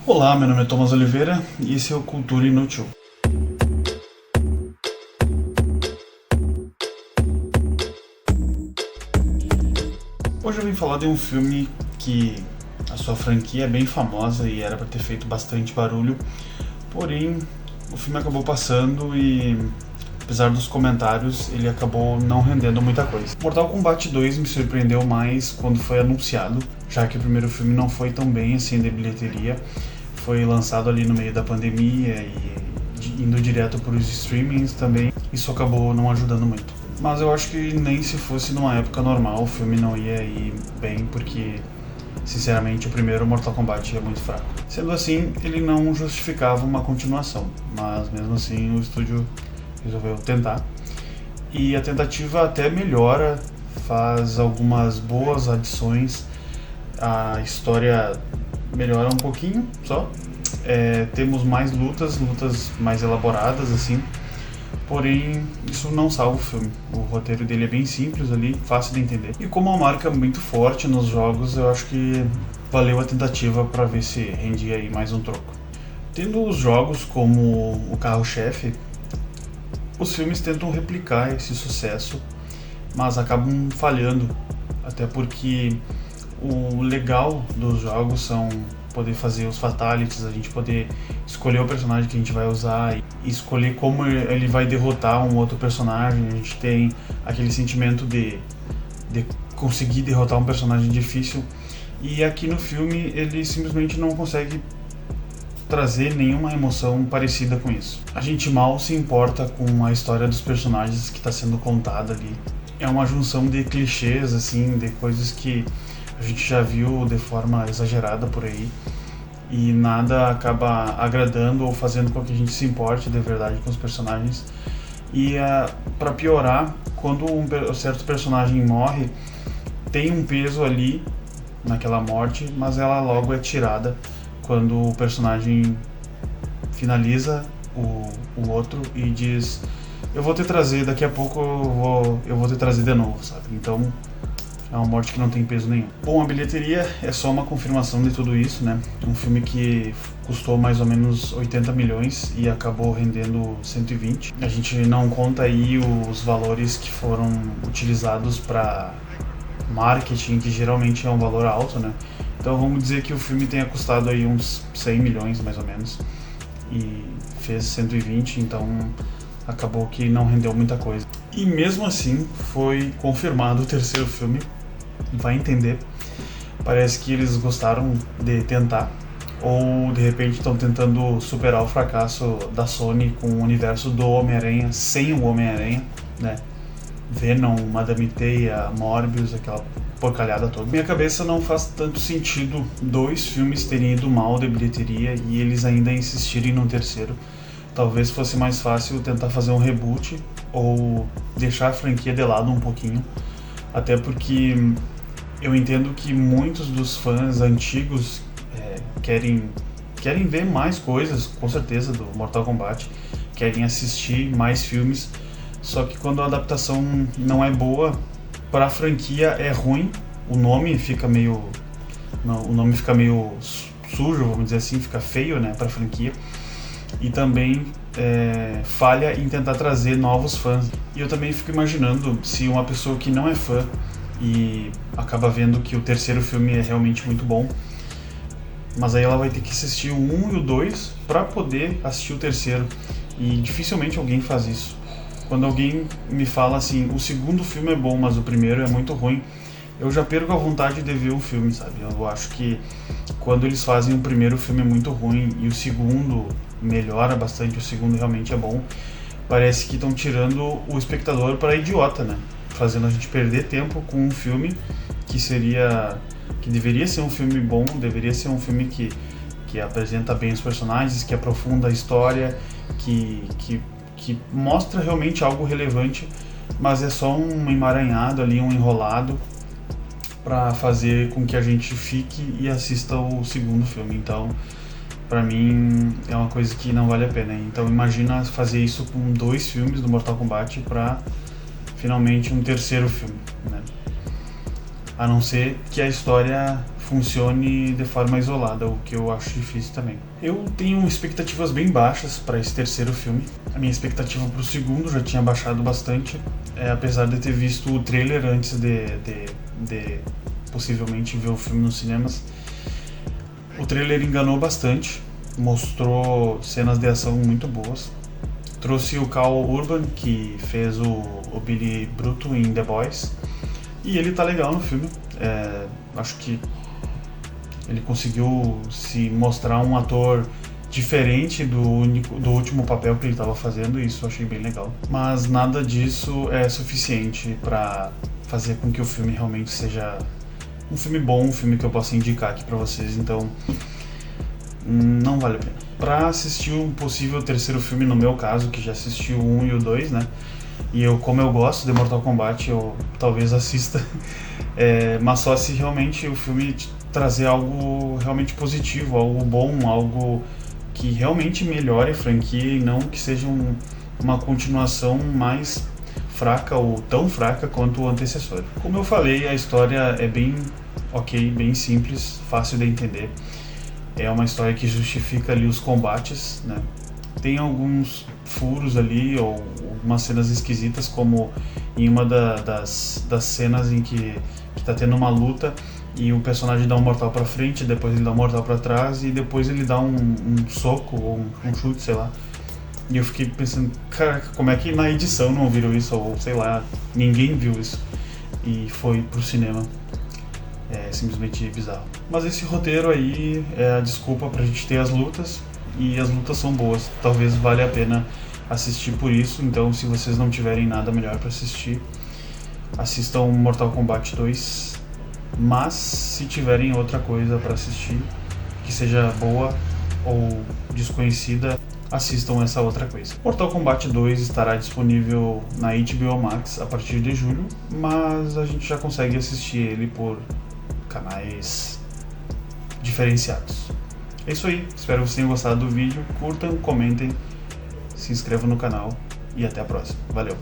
Olá, meu nome é Thomas Oliveira e esse é o Cultura Inútil. Hoje eu vim falar de um filme que a sua franquia é bem famosa e era para ter feito bastante barulho, porém o filme acabou passando e, apesar dos comentários, ele acabou não rendendo muita coisa. Mortal Kombat 2 me surpreendeu mais quando foi anunciado, já que o primeiro filme não foi tão bem assim de bilheteria. Foi lançado ali no meio da pandemia e indo direto para os streamings também, isso acabou não ajudando muito. Mas eu acho que nem se fosse numa época normal o filme não ia ir bem, porque sinceramente o primeiro Mortal Kombat é muito fraco. Sendo assim, ele não justificava uma continuação, mas mesmo assim o estúdio resolveu tentar. E a tentativa até melhora, faz algumas boas adições, a história melhora um pouquinho só. Temos mais lutas mais elaboradas assim, porém isso não salva o filme. O roteiro dele é bem simples ali, fácil de entender. E como uma marca muito forte nos jogos, eu acho que valeu a tentativa para ver se rendia aí mais um troco. Tendo os jogos como o carro-chefe, os filmes tentam replicar esse sucesso, mas acabam falhando, até porque o legal dos jogos são poder fazer os fatalities, a gente poder escolher o personagem que a gente vai usar e escolher como ele vai derrotar um outro personagem. A gente tem aquele sentimento de conseguir derrotar um personagem difícil, e aqui no filme ele simplesmente não consegue trazer nenhuma emoção parecida com isso. A gente mal se importa com a história dos personagens que está sendo contada ali. É uma junção de clichês, assim, de coisas que a gente já viu de forma exagerada por aí, e nada acaba agradando ou fazendo com que a gente se importe de verdade com os personagens. E para piorar, quando um certo personagem morre, tem um peso ali naquela morte, mas ela logo é tirada quando o personagem finaliza o outro e diz: eu vou te trazer, daqui a pouco eu vou te trazer de novo, sabe? Então é uma morte que não tem peso nenhum. Bom, a bilheteria é só uma confirmação de tudo isso, né? Um filme que custou mais ou menos 80 milhões e acabou rendendo 120. A gente não conta aí os valores que foram utilizados para marketing, que geralmente é um valor alto, né? Então vamos dizer que o filme tenha custado aí uns 100 milhões mais ou menos e fez 120, então acabou que não rendeu muita coisa. E mesmo assim foi confirmado o terceiro filme, vai entender. Parece que eles gostaram de tentar, ou de repente estão tentando superar o fracasso da Sony com o universo do Homem-Aranha sem o Homem-Aranha, né? Venom, Madame Teia, Morbius, aquela porcalhada toda. Minha cabeça não faz tanto sentido dois filmes terem ido mal de bilheteria e eles ainda insistirem no terceiro. Talvez fosse mais fácil tentar fazer um reboot ou deixar a franquia de lado um pouquinho, até porque eu entendo que muitos dos fãs antigos querem ver mais coisas, com certeza, do Mortal Kombat, querem assistir mais filmes, só que quando a adaptação não é boa, para a franquia é ruim, o nome fica meio sujo, vamos dizer assim, fica feio, né, para a franquia. E também falha em tentar trazer novos fãs. E eu também fico imaginando se uma pessoa que não é fã e acaba vendo que o terceiro filme é realmente muito bom, mas aí ela vai ter que assistir o 1 e o 2 para poder assistir o terceiro, e dificilmente alguém faz isso. Quando alguém me fala assim, o segundo filme é bom, mas o primeiro é muito ruim, eu já perco a vontade de ver o filme, sabe? Eu acho que quando eles fazem o primeiro filme muito ruim e o segundo melhora bastante, o segundo realmente é bom, parece que estão tirando o espectador para idiota, né? Fazendo a gente perder tempo com um filme que deveria ser um filme bom, deveria ser um filme que apresenta bem os personagens, que aprofunda a história, que mostra realmente algo relevante, mas é só um emaranhado ali, um enrolado para fazer com que a gente fique e assista o segundo filme. Então, pra mim, é uma coisa que não vale a pena. Então, imagina fazer isso com 2 filmes do Mortal Kombat pra finalmente um terceiro filme, né? A não ser que a história funcione de forma isolada, o que eu acho difícil também. Eu tenho expectativas bem baixas para esse terceiro filme. A minha expectativa para o segundo já tinha baixado bastante, apesar de ter visto o trailer antes de possivelmente ver o filme nos cinemas. O trailer enganou bastante, mostrou cenas de ação muito boas. Trouxe o Karl Urban, que fez o Billy Bruto em The Boys, e ele tá legal no filme. Acho que ele conseguiu se mostrar um ator diferente do último papel que ele estava fazendo, e isso eu achei bem legal. Mas nada disso é suficiente para fazer com que o filme realmente seja um filme bom, um filme que eu possa indicar aqui para vocês, então não vale a pena. Para assistir um possível terceiro filme, no meu caso, que já assisti o 1 e o 2, né? E como eu gosto de Mortal Kombat, eu talvez assista, mas só se realmente o filme trazer algo realmente positivo, algo bom, algo que realmente melhore a franquia e não que seja uma continuação mais fraca ou tão fraca quanto o antecessor. Como eu falei, a história é bem ok, bem simples, fácil de entender. É uma história que justifica ali os combates, né? Tem alguns furos ali ou algumas cenas esquisitas, como em uma das cenas em que tá tendo uma luta e o personagem dá um mortal pra frente, depois ele dá um mortal pra trás e depois ele dá um soco ou um chute, sei lá. E eu fiquei pensando, caraca, como é que na edição não viram isso, ou sei lá, ninguém viu isso e foi pro cinema. É simplesmente bizarro. Mas esse roteiro aí é a desculpa pra gente ter as lutas, e as lutas são boas. Talvez valha a pena assistir por isso. Então, se vocês não tiverem nada melhor pra assistir, assistam Mortal Kombat 2. Mas se tiverem outra coisa pra assistir que seja boa ou desconhecida, assistam essa outra coisa. Mortal Kombat 2 estará disponível na HBO Max a partir de julho, mas a gente já consegue assistir ele por canais diferenciados. É isso aí, espero que vocês tenham gostado do vídeo, curtam, comentem, se inscrevam no canal e até a próxima. Valeu!